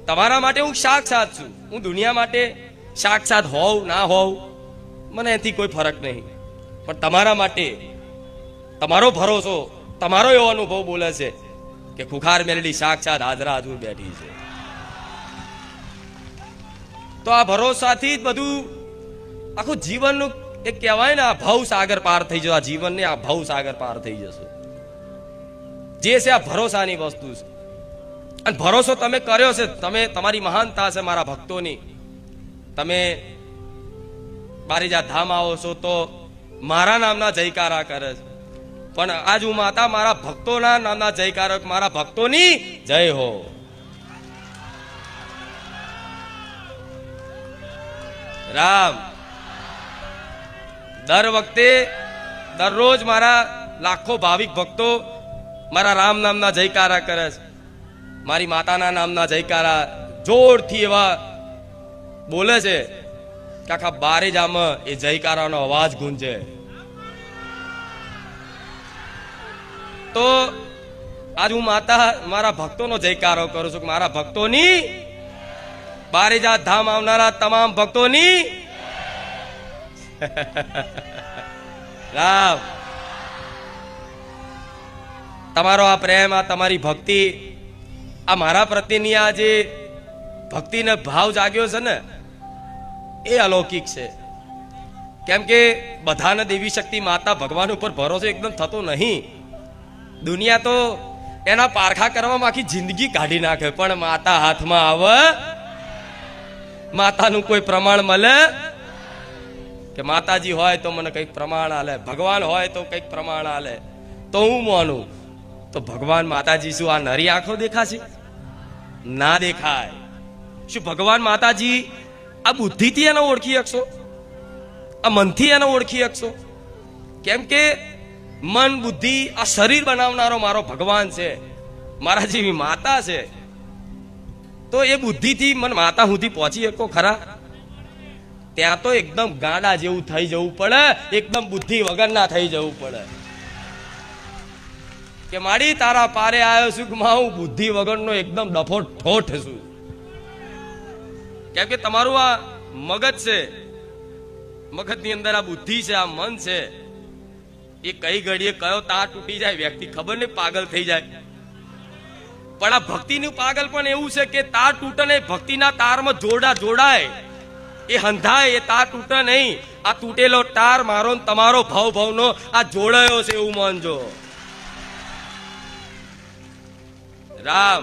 તમારા માટે હું સાક્ષાત છું. હું દુનિયા માટે સાક્ષાત હોવ ના હોવ મને એથી કોઈ ફરક નહીં, પણ તમારા માટે તમારો ભરોસો, તમારો એવો અનુભવ બોલે છે કે ખુખાર મેલડી સાક્ષાત હાજરા હજુર બેઠી છે. તો આ ભરોસાથી જ બધું આખું જીવનનું એક કહેવાય ને, આ ભવ સાગર પાર થઈ જશે. આ જીવનને આ ભવ સાગર પાર થઈ જશે. જે છે આ ભરોસાની વસ્તુ છે. અને ભરોસો તમે કર્યો છે, તમે તમારી મહાનતા છે મારા ભક્તોની. તમે બારીજા ધામ આવો છો તો મારા નામના જયકારા કરે છે, પણ આજ હું માતા મારા ભક્તોના નામના જયકારક, મારા ભક્તોની જય હો. રામ દર વખતે દરરોજ મારા લાખો ભાવિક ભક્તો મારા રામ નામના જયકારા કરે છે, મારી માતાના નામના જયકારા જોરથી એવા બોલે છે કે આખા બારેજામાં એ જયકારાનો અવાજ ગુંજે. તો આજ હું માતા મારા ભક્તોનો જયકારો કરું છું કે મારા ભક્તોની, બારેજા ધામ આવનારા તમામ ભક્તોની રામ. તમારો આ પ્રેમ, આ તમારી ભક્તિ, આ મારા પ્રત્યેની આ જે ભક્તિનો ભાવ જાગ્યો છે ને, એ અલૌકિક છે. કેમ કે બધાને દેવી શક્તિ માતા ભગવાન ઉપર ભરોસો એકદમ થતો નહીં. દુનિયા તો એના પારખા કરવામાં આખી જિંદગી કાઢી નાખે, પણ માતા હાથમાં આવે, માતાનું કોઈ પ્રમાણ મળે કે માતાજી હોય તો મને કંઈક પ્રમાણ આલે, ભગવાન હોય તો કંઈક પ્રમાણ આલે, તો હું માનું. તો ભગવાન માતાજી શું આ નરી આંખો દેખાશે? ના દેખાય. શું ભગવાન માતાજી આ બુદ્ધિથી એને ઓળખી શકશો? આ મનથી એને ઓળખી શકશો? કેમ કે મન બુદ્ધિ આ શરીર બનાવનારો મારો ભગવાન છે, મારા જેવી માતા છે. તો એ બુદ્ધિથી મન માતા સુધી પહોંચી શકો ખરા? ત્યાં તો એકદમ ગાડા જેવું થઈ જવું પડે, એકદમ બુદ્ધિ વગરના થઈ જવું પડે કે માડી તારા પારે આવ્યો છું, હું બુદ્ધિ વગરનો એકદમ ડફો ઠોઠ છું. કેમ કે તમારું આ મગજ છે, મગજની અંદર આ બુદ્ધિ છે, આ મન છે, એ કઈ ઘડીએ કયો તાર તૂટી જાય વ્યક્તિ ખબર નહીં, પાગલ થઈ જાય. પણ આ ભક્તિનું પાગલ પણ એવું છે કે તાર તૂટે નહીં, ભક્તિના તારમાં જોડાય, એ હંધાય, એ તાર તૂટે નહીં. આ તૂટેલો તાર મારો તમારો ભવનો આ જોડાયો છે એવું માનજો. રામ